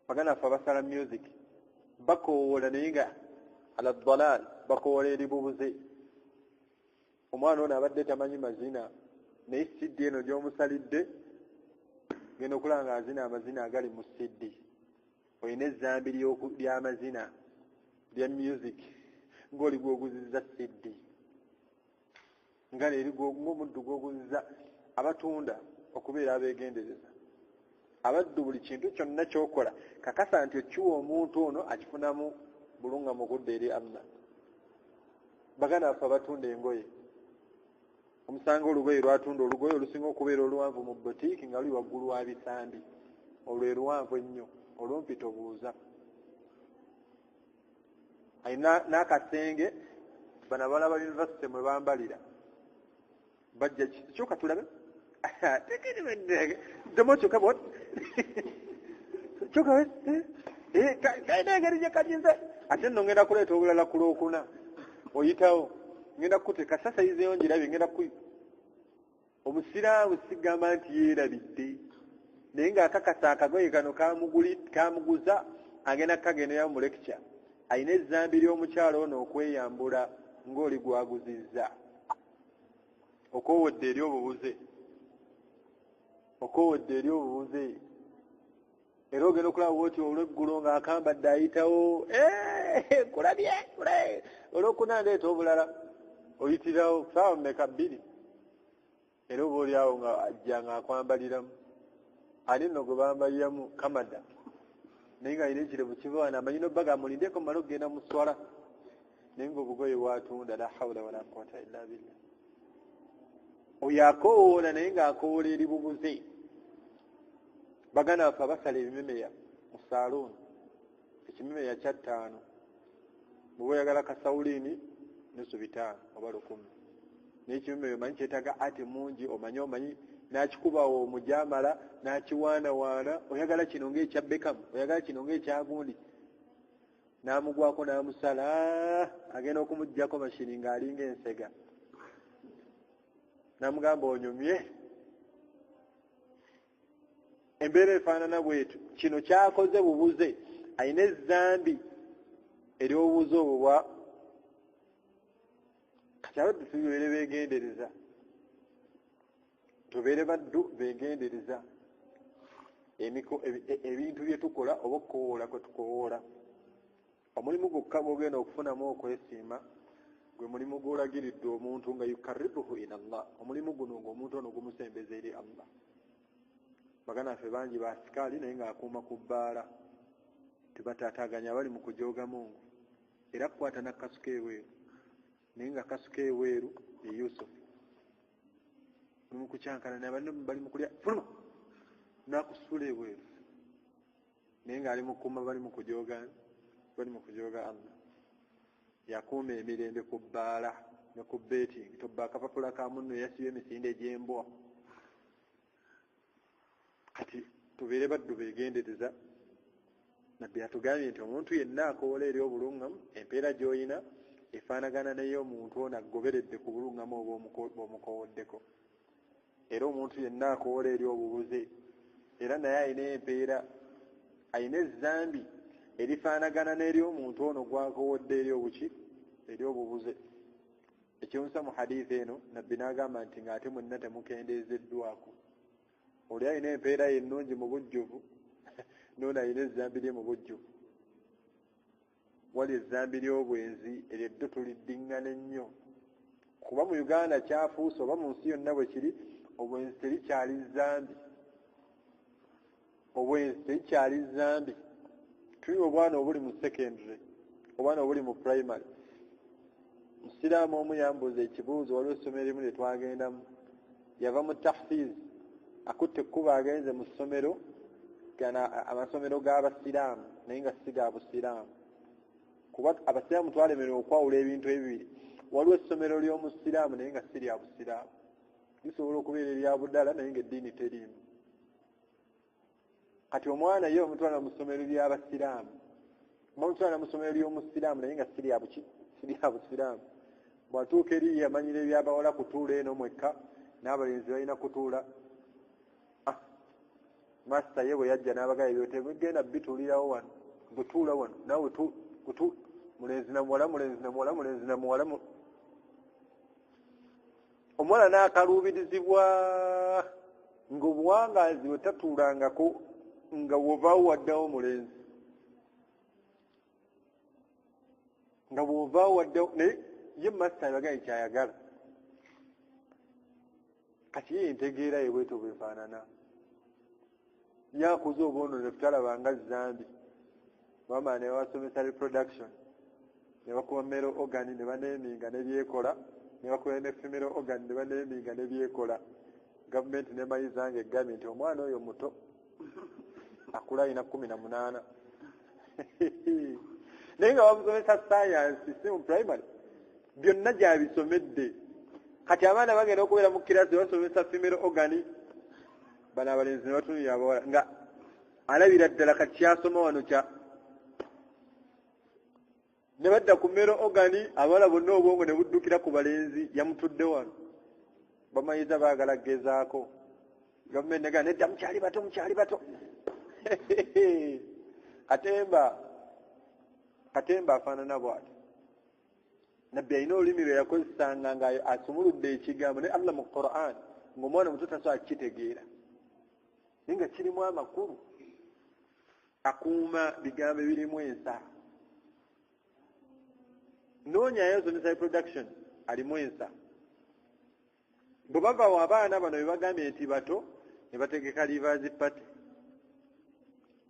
bagana ffe abasala music bakoowola naye nga ala dalal bakoowola eribubuze omwana ono abadde tamanyi mazina naye siddi eno gy'omusalidde genda okulaba nga azina amazina agali mu siddi olina ezzambi ly'amazina lya music ng'oli gw'oguzizza siddi nga neeri ng'omuddu gw'oguzizza abatunda okubeera abeegendereza abaddu buli kintu kyonna ky'okola kakasa nti okiwa omuntu ono akifunamu bulunga mu kudda eri Allah baganda baffe abatunda engoye omusanga olugoye lwatunda olugoye olusinga okubeera oluwanvu mu botiiki nga luli waggulu wa bisambi olwo eruwanvu ennyo olumpita obuuza alina n'akasenge bano abalaba yunivasite mwe bambalira bajja kyuka tulabe demo kyuka bot kyuka kayina engeri gye kalinze ate nno ngenda kuleeta obulala ku lwokuna oyitawo ngenda kuteeka sasayizeyo njirabe ngenda ku omusiraamu sigamba nti yeerabidde naye ng'akakasa akagoye kano kamuguza agenda kukagendera mu lecture alina ezzambi ly'omukyalo ono okweyambula ng'oli gwaguzizza okowodde eri obubuze era ogenda okulaba bwoti olweggulo ng'akambadde ayitawo kulabye olwokuna ndeeta obulala oyitirawo saawa mmeka 2 era oba oli awo nga ajja ng'akwambaliramu ali nno gwe bambaliramu kamada naye nga alina ekirevu kiva wano amanyi nobba gamulindeko mumala okugenda muswala naye ngaobugoye bwatunda la hawula wala quwata illa billah oyo akoowoona naye ng'akoowola eri bubuze baganda baffe abasala ebimemeya mu saaluuni ekimemeya kya 5 bwe oyagala kasawulini nusu 5 oba 10 naye ekimemeya omanyi kyetaaga ate mungi omanyi n'akikubawo omujamala n'akiwaanawaana oyagala kino ng'ekya Bekamu oyagala kino ng'ekyagundi n'amugwako n'amusala agenda okumuggyako mashini ng'alinga ensega n'amugamba onyumye embeera efaanana bwetu kino kyakoze bubuze alina ezzambi ery'obubuze obwo bwa kakyalo tubeere beegendereza tubeere baddu beegendereza ebintu bye tukola oba okukowoola kwe tukowoola omulimu gwokka bw'ogenda okufunamu okwesiima gwe mulimu gw'olagiridde omuntu nga yukarribuhu ila Allah omulimu guno ng'omuntu ono gumusembeza eri Allah baganda ffe bangi basikaali naye ng'akuuma ku bbaala tebataataaganya abali mu kujooga Mungu era kukwata nakasuka ebweru naye nga kasuka ebweru ye Yusufu mu kucyankana n'abantu bali mu kulya fuluma n'akusula ebweru naye ng'ali mu kuuma bali mu kujooga Allah yakuuma emirembe ku bbaala ne ku beetingi tobba akapapula ka munno yasibye emisinde gy'embwa kati tubeere baddu beegendereza nabbi atugambye nti omuntu yenna akoola eri obulungamu empeera gy'olina efaanagana n'ey'omuntu ono agoberedde ku bulungamu oba omukowoddeko era omuntu yenna akoola eri obubuze era naye alina empeera alina ezzambi erifaanagana n'ery'omuntu ono gwakowodde eri obubuze ekimusa mu hadiisi eno nabbi n'agamba nti ng'ate mwenna temukendeezeddwako oli alina empeera yennungi mu bujjuvu n'ono alina ezzambi lye mu bujjuvu wali ezzambi ly'obwenzi eryeddo tuliddiŋŋana ennyo kuba mu Uganda kyafuuse oba mu nsi yonna bwe kiri obwenzi terikyali zambi tuli obwana obuli mu secondary obwana obuli mu primary musiraamu omu yambuuza ekibuuzo waliwo essomero limu lye twagendamu yava mu tahfiz akutte ekkuba agenze mu ssomero amasomero g'abasiraamu naye nga si ga busiraamu kuba abasiraamu twalemerwa okwawula ebintu ebibiri waliwo essomero ly'omusiraamu naye nga si lya busiraamu lisobola okubeera erya buddala naye nga eddiini teriimu kati omwana ye omutwala mu ssomero ly'abasiraamu omutwala mu ssomero ly'omusiraamu naye nga si lya busiraamu bw'atuuka eri yamanyira ebyabawala kutuula eno mwekka n'abalenzi balina kutuula masita ye bwe yajja n'abagaya byotebigenda bituulirawo wano butuula wano naawe mulenzi na muwala omwana n'akaluubirizibwa ng'obuwangaazi bwe tatuulangako nga wovaawo waddawo mulenzi nga bwovaawo waddawo naye ye masita abagaye kyayagala kati ye entegeera ye bweto bwefaanana yakuza oba ono ne tutalabanga zambi wamala ne bawasomesa reproduction ne bakuba mero organi ne baneeminga ne byekola ne bakuba ne femero organi ne baneeminga ne byekola gavumenti ne mayizanga egambye nti omwana oyo muto akula alina 18 naye nga bamusomesa sayansi si mu primary byonna gyabisomedde kati abaana bagenda okubeera mu kirasi basomesa femero organi bano abalenzi ne batunulira abawala nga alabira ddala kati kyasoma wano ne badda ku mero ogani abala bonna obwongo ne buddukira ku balenzi yamutudde wano bamayiza baagala gezaako gavumenti negana nedda mukyali bato katemba afaanana bw'ati nabbi alina olulimi lwe yakozesanga nga asumuludde ekigambo ne Allah mu Qur'an ng'omwana muto tasobola kukitegeera naye nga kirimu amakulu akuuma bigambo ebirimu ensa noonyayo nsomesa production alimu ensa bwe bava abaana bano bebagambye nti bato ne bategeka livers party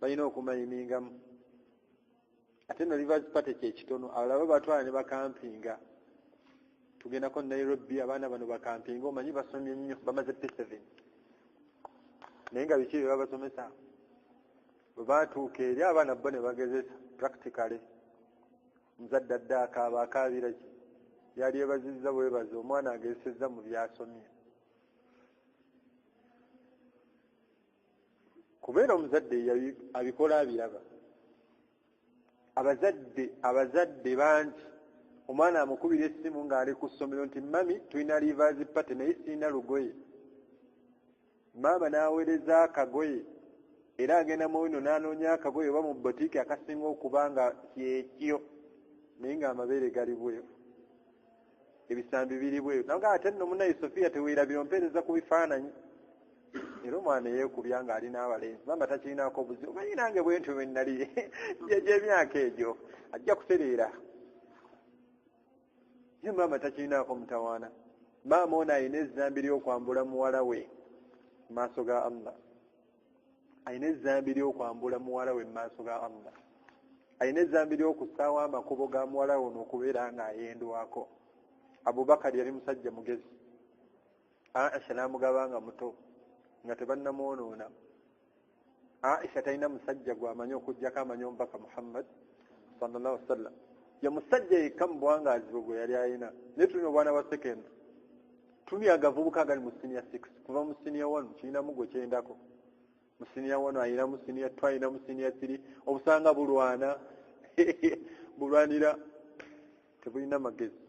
balina okumayimingamu ate no livers party kyekitono abalaba batwala ne bakampinga tugendako Nairobi abaana bano bakampinga omanyi basomye nnyo bamaze P7 naye nga biki bye babasomesa bwe batuuka eri abaana bo ne bagezesa practically muzadde adde akaaba akaabira ki yali ebazizza bwebaze omwana agezesezza mu byasomye kubeera omuzadde abikola abiraba abazadde bangi omwana amukubira essimu ng'ali ku ssomero nti mami tulina livers party naye sirina lugoye maama n'aweereza akagoye era agenda mu wino n'anoonya akagoye oba mu botiiki akasinga okuba nga kyekyo naye ng'amabeere gali bweru ebisambi biri bweru naga ate nno munaye Sofiya teweerabira ompeereza ku bifaananyi era omwana yeekubya ng'ali n'abalenzi maama takirinaako buzibu manyi nange bwentyo bwe nnali gy'emyaka egyo ajja kutereera ye maama takirinaako mutawaana maama ono alina ezzambi ly'okwambula muwala we mu maaso ga Allah alina ezzambi ly'okwambula muwala we mu maaso ga Allah alina ezzambi ly'okussaawo amakubo ga muwala we n'okubeera ng'ayendwako Abubakar yali musajja mugezi Aisha n'amugabanga muto nga tebannamwonoona Aisha talina musajja gw'amanyi okuggyako amanyi omubaka Muhammad sallallahu alaihi wasallam ye musajja yekka mu bwangaazi bwe yali alina naye tulina obwana bwa second tuli agavubuka agali mu senior 6 kuva mu senior 1 kirinamu gwe kyendako mu senior 1 alina mu senior 2 alina mu senior 3 obusanga bulwanira tebulina magezi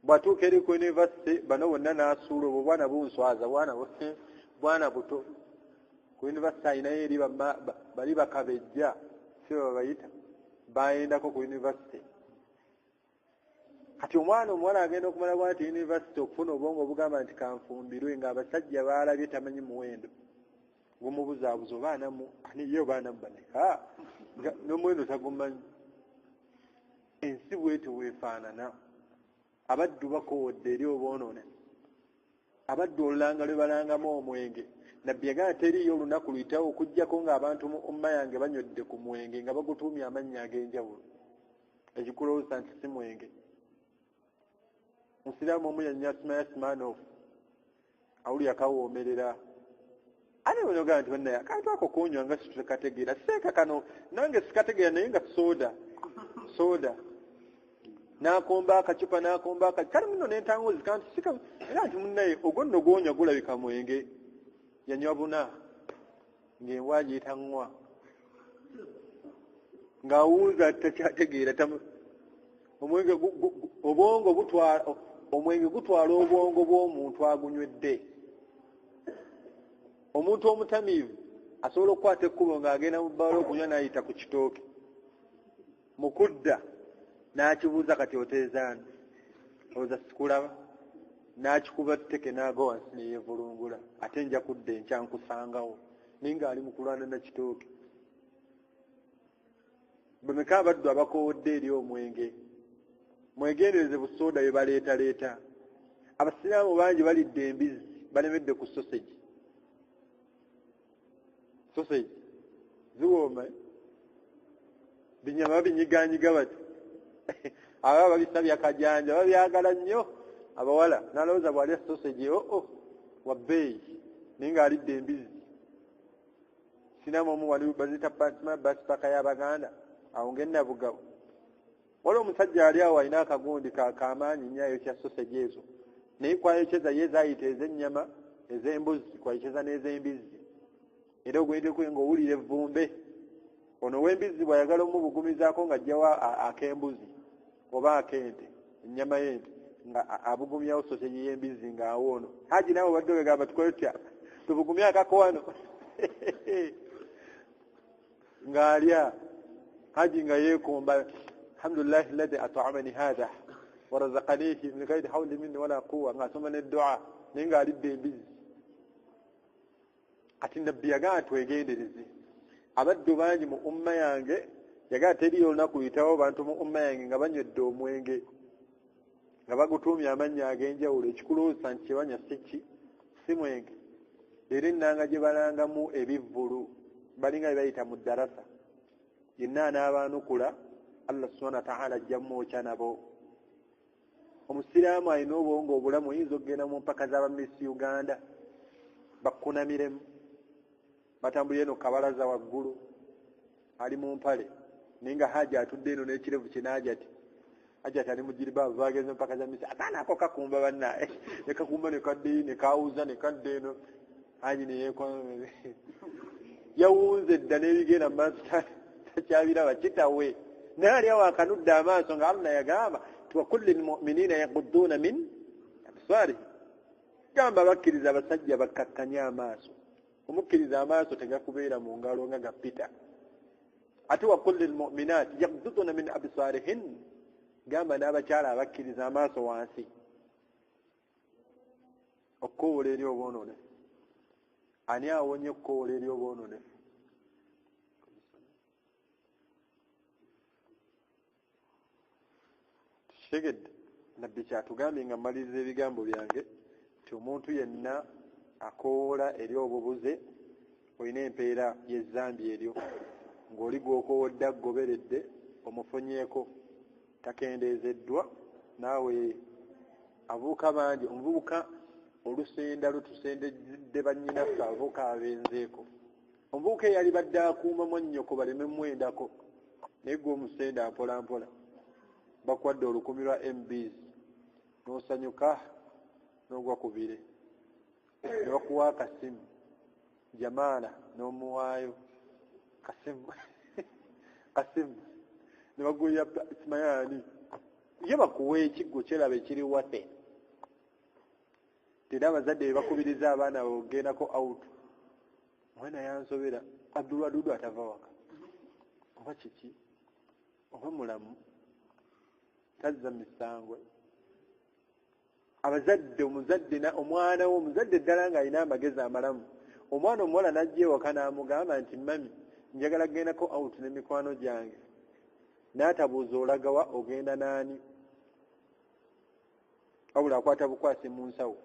bwatuuka eri ku university bano bonna n'asuula obwo bwana bunswaza bwana buto ku university alinayo eri bali bakabejja si babayita bayendako ku university kati omwana omuwala agenda okumala bwati university okufuna obwongo obugamba nti kanfumbirwe ng'abasajja baalabye tamanyi muwendo gumubuzaabuza obaanamu aniyo baanamu baneka n'omuwendo tagumanyi ensi bwetyo weefaanana abaddu bakowodde eri obwonoone abaddu olulanga lwe balangamu omwenge nabbi yagamba teriyo olunaku luyitawo okuggyako ng'abantu umma yange banywedde ku mwenge nga bagutuumya amannya ag'enjawulo ekikulowooza nti si mwenge musiraamu omu yannya Smirnoff awulya kawoomerera ate bw'onogaa nti bannaye akantu ako kunywa nga situkategeera seeka kano nange sikategeera naye nga soda n'akomba akacupa n'akomba kale muno n'entanguzi kanti sika era nti munnaye ogwo nno gwonywa gulabika mwenge yanywa buna ng'enwaagi etaŋŋwa ng'awuuza takyategeera omwenge obwongo omwenge gutwala obwongo bw'omuntu agunywedde omuntu omutamiivu asobola okukwata ekkubo ng'agenda mu bbala okunywa n'ayita ku kitooke mu kudda n'akibuuza kati oteezaani oza sikulaba n'akikuba tteke n'aga wansi neyeevulungula ate nja kudda enkya nkusangawo naye ng'ali mu kulwana na kitooke bameka abaddu abakowodde eri omwenge mwegendereze busooda bye baleetaleeta abasiraamu bangi balidde embizi balemedde ku sausage ziwooma binyama babinyiganyiga bati aba babisabya kajanja babyagala nnyo abawala n'alowooza bw'alya sausage wa bbeeyi naye ng'alidde embizi sinamu omu wali bazita basipaka y'Abaganda awo ng'ennabugabo waliwo omusajja ali awo alina akagundi kamaanyi nnyo ayokya sausage ezo naye kwayokyeza ye zaayita ez'ennyama ez'embuzi kwayokyeza n'ez'embizi era ogwedeko ng'owulira evvumbe ono w'embizzi bw'ayagala omubugumizaako ng'ajjawo ak'embuzi oba ak'ente ennyama y'ente nga abugumyawo soseji y'embizzi ng'awo ono haji naawe obadde wegamba tukole tutya tubugumye akako wano ng'alya haji nga yeekomba alhamdulillahi alladhi at'amani hadha warazaqanihi min ghayri hawli minni wala quwwa ng'asoma n'eddu'a naye ng'alidde embizzi ati nabbi yagaa twegendereze abaddu bangi mu umma yange yagaa teriyo olunaku luyitawo bantu mu umma yange nga banywedde omwenge nga bagutuumya amannya ag'enjawulo ekikuloosa nti kyebanywa si mwenge era ennanga gye balangamu ebivvulu balinga bayita mu ddarasa yenna anaabaanukula Allah subhanahu wa ta'ala ajja mmwokya nabo omusiraamu alina obwongo obulamu oyinza okugenda mu mpaka z'abamisi Uganda bakkunamiremu batambulira eno kabalaza waggulu ali mu mpale naye nga haji atudde eno n'ekirevu kinajati ajati ali mu jilibaabu bageze mpaka za misi akaana ako kakumba bannaye ne kakumba ne kaddeyi ne kawuza ne kadde eno haji ne yawunze dda n'ebigenda mu maaso takyabiraba kitawe naye ali awo akanudde amaaso nga Allah yagamba wa kulli lmu'minina yagudduuna min absaarihim gamba bakkiriza abasajja bakkakkanya amaaso omukkiriza amaaso tegakubeera mu ngalo nga gapita ate wa kulli lmu'minaati yagudduuna min absaarihin gamba n'abakyala abakkiriza amaaso wansi okukoowola eri obwononefu ani awonye okukoowola eri obwononefu tutegedde nabbi kyatugambye nga mmaliriza ebigambo byange nti omuntu yenna akoowoola eri obubuze olina empeera y'ezzambi eryo ng'oli gw'okoowodde agoberedde omufunyeeko takendeezeddwa naawe avubuka bangi omuvubuka olusenda lutusendedde bannyinaffe avubuka abenzeeko omuvubuka eyali badde akuuma mwannyoko baleme mwendako naye gwe omusenda mpola mpola bakwadde olukumi lwa MBs n'osanyuka n'ogwa kubire ne bakuwa akasimu jamaala n'omuwaayo kasimu ne bagulira simayaani ye bakuwa ekiggo kyeraba ekiri wate tera abazadde be bakubiriza abaana bogendako out mwana yansobera Abdulwadudu atava waka oba kiki oba mulamu tazza misangwe abazadde omwana wo omuzadde ddala ng'alina amagezi amalamu omwana omuwala n'ajja ewaka n'amugamba nti mami njagala kugendako out n'emikwano gyange n'atabuuza olagawa ogenda n'ani wabula akwata bukwasi mu nsawo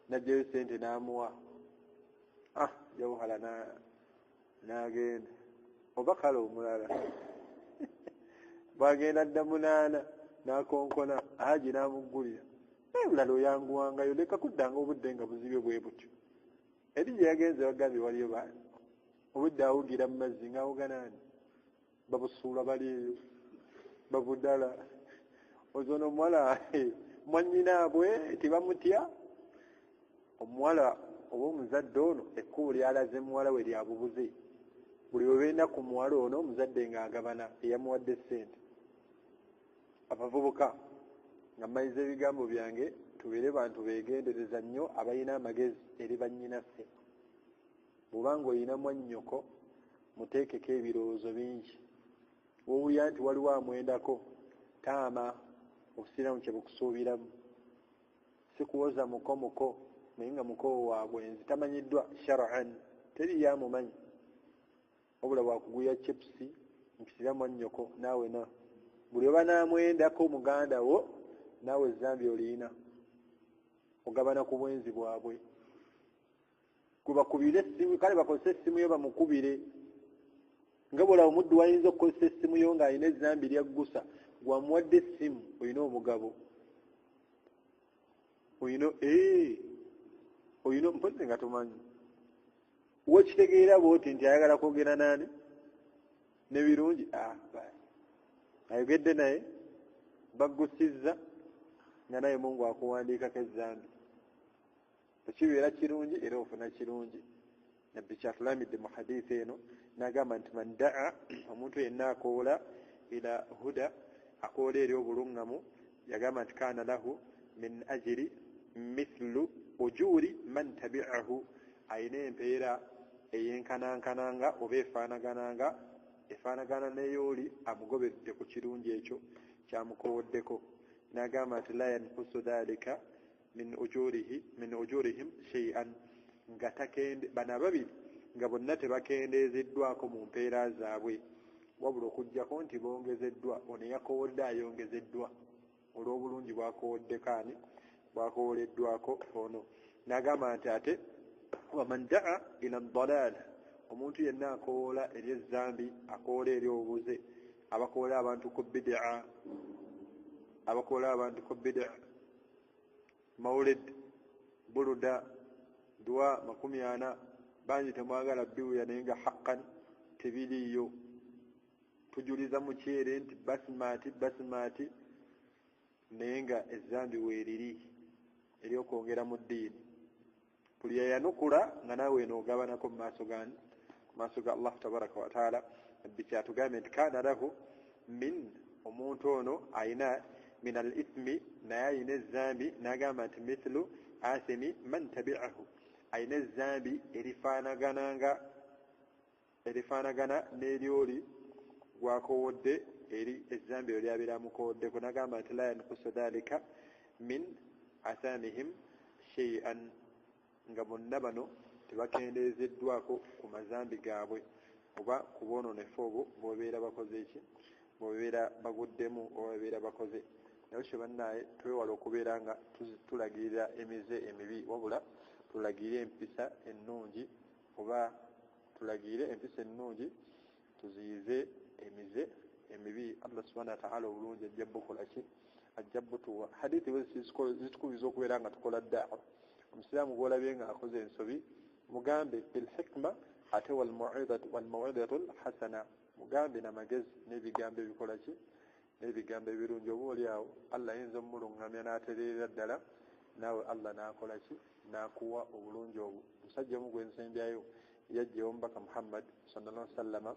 n'ajjayo sente n'amuwa jawuhala n'agenda oba kale omulala bwagenda dda munaana n'akonkona haji n'amuggulira olala oyanguwangayo leka kuddanga obudde nga buzibye bwe butyo eri gye yagenze bagambye waliyo baani obudde awugira mu mazzi ng'awuga naani babusuula bali eyo babudala ozono omuwala mwannyinaabwe tibamutya omuwala oba omuzadde ono ekkubo lyalaze muwala we lyabubuze buli webenda ku muwala ono omuzadde ng'agabana eyamuwadde ssente abavubuka nga mmayiza ebigambo byange tubeere bantu beegendereza nnyo abalina amagezi eri bannyinaffe bw'obanga olina mwannyoko muteekeko ebirowoozo bingi wowulira nti waliwo amwendako taama obusiraamu kye bukusuubiramu si kuwoza muko naye nga mukowo wa bwenzi tamanyiddwa shar'an teri yamumanyi wabula bwakugulira chipusi mpitira mwannyoko naawe na buli oba n'amwendako muganda wo naawe ezambi olina ogabana ku bwenzi bwabwe kubakubire essimu kale bakozesa essimu yo bamukubire nga bwolaba omuddu wayinza okukozesa essimu yo ng'alina ezambi lyaggusa gwamuwadde essimu olina omugabo olina mpozi nga tomanyi wekitegeera bwoti nti ayagala kwogera naani nebirungi ayogedde naye baggusizza nga naye Mungu akuwandiikako ezambi tekibeera kirungi era ofuna kirungi nabbi kyatulamidde mu hadiisi eno n'agamba nti man daa omuntu yenna akoola ila huda akoola eri obuluŋŋamu yagamba nti kaana lahu min ajiri mithlu ujuri man tabi'ahu ayina empeera eyenkanankananga oba efaanagana n'eyooli amugobedde ku kirungi ekyo kyamukowoddeko n'agamba nti la yankusu dhalika min ujurihim shay'an nga bano ababiri nga bonna tebakendeezeddwako mu mpeera zaabwe wabula okugjako nti bongezeddwa ono yakowodde ayongezeddwa olw'obulungi bwakowoddeko ani bwakowoleddwako ono n'agamba nti ate waman daa ila dalal omuntu yenna akoola eri ezzambi akoola eri obubuze abakoola abantu ku bid'a maulid buluda dua 40 bangi temwagala biwuya naye nga haqqan tebiriiyo tujuliza mukyere nti basimaati naye nga ezzambi weeriri eryokwongera mu ddiini buli yayanukula nga naawe enoogabanako mu maaso ga Allah tabaraka wa taala nabbi kyatugambye nti kaana lahu min omuntu ono ayina min al ithmi naye ayina ezzambi n'agamba nti mithlu asimi man tabi'ahu ayina ezzambi erifaanagana n'eryoli gwakowodde eri ezzambi eryo lyabeera mukowoddeko n'agamba nti la yankusu dhalika min asamihim shay'an nga bonna bano tebakendeezeddwako ku mazambi gaabwe oba ku bwononefu obwo bwebeera bakoze eki bwebeera baguddemu oba bebeera bakoze naye kye bannaaye twewala okubeera nga tulagirira emize emibi wabula tulagire empisa ennungi oba tulagire empisa ennungi tuziyize emize emibi. Allah subhanahu wa ta'ala obulungi ajja bukola ki ajja butuwa hadithi zitukubiza okubeera nga tukola da'wa omusiraamu gwolabye nga akoze ensobi mugambe bilhikma ate walmawidatu lhasana mugambe n'amagezi n'ebigambo ebikola ki n'ebigambo ebirungi oba oli awo Allah ayinza omulungamya n'atereera ddala naawe Allah n'akola ki n'akuwa obulungi obwo. Omusajja omu gwensembyayo yajjawo omubaka Muhammad sallallahu alaihi wasallama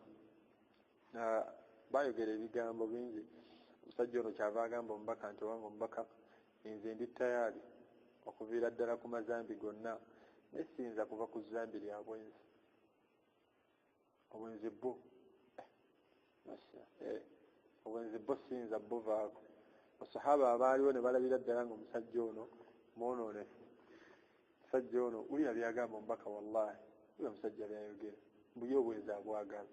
bayogera ebigambo bingi. Omusajja ono kyava agamba omubaka nti owange omubaka nze ndi tayaali okuviira ddala ku mazambi gonna naye siyinza kuva ku zambi lya bwenzi obwenzi bwo obwenzi bwo siyinza buvaako. Basahaba abaaliwo ne balabira ddala nga omusajja ono mwononefu. Omusajja ono ulya byagamba omubaka wallahi uyo omusajja byayogera mbuye obwenzi abwagala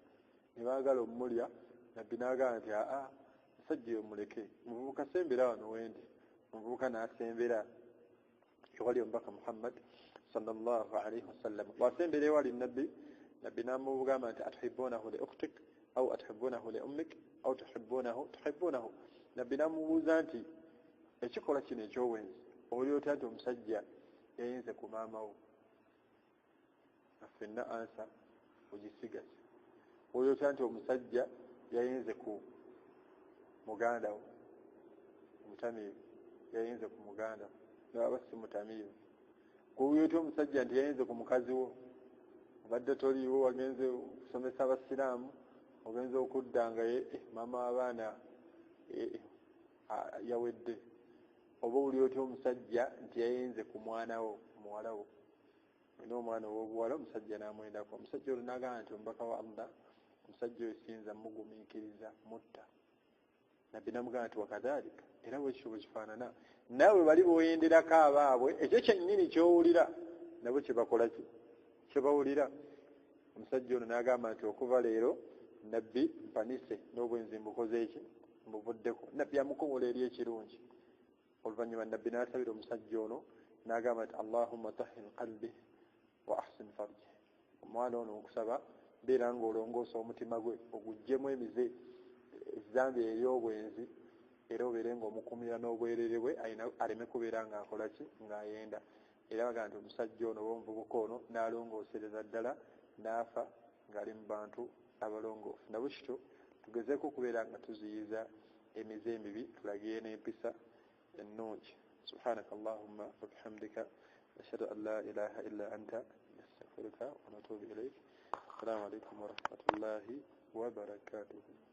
ne baagala omulya nabbi n'agamba nti omusajja oyo muleke muvubuka sembera wano wendi omuvubuka n'asembera ewali omubaka Muhammad sallallahu alaihi wasallam wasembera ewali nabbi n'amugamba nti atuhibbunahu li ukhtik au atuhibbunahu li ummik au tuhibbunahu nabbi n'amubuuza nti ekikola kino eky'obwenzi oli otya nti omusajja yayinze ku maama wo affenna ansa ogisigaza oli otya nti omusajja yayinze ku muganda wo mutamiivu yayinze ku muganda naba si mutamiivu kubyoti omusajja nti yayinze ku mukazi wo obadde toliiwo wagenze okusomesa abasiraamu ogenze okudda nga maama w'abaana yawedde oba oli otya omusajja nti yayinze ku mwana wo muwala wo olina omwana w'obuwala omusajja n'amwendako omusajja olwo n'agamba nti omubaka wa Allah omusajja oyo siyinza mugumiikiriza mutta nabbi n'amugamba nti wakadhalika era bwekityo bwe kifaanana naawe bali b'oyenderako abaabwe ekyo kyennyini ky'owulira nabo kyebakola ki kyebawulira. Omusajja ono n'agamba nti okuva leero nabbi mpanise n'obwenzi mbukoze eki mbuvuddeko. Nabbi amukomola eri ekirungi. Oluvannyuma nabbi n'asabira omusajja ono n'agamba nti Allahumma tahhir qalbi wa ahsin farji. Omwana ono okusaba beera ng'olongoosa omutima gwe oguggyemu emize ezzambi ery'obwenzi era obeere ng'omukumira n'obwerere bwe aleme kubeera ng'akola ki ng'ayenda. Era bagamba nti omusajja ono omuvubuka ono n'alongoosereza ddala n'afa ng'ali mu bantu abalongoofu. Nabwe kityo tugezeeko okubeera nga tuziyiza emize emibi tulagire n'empisa ennungi. Subhanaka Allahumma wa bihamdika ashhadu an la ilaha illa anta nastaghfiruka wa natubu ilayk. Assalamu alaykum wa rahmatullahi wa barakatuh.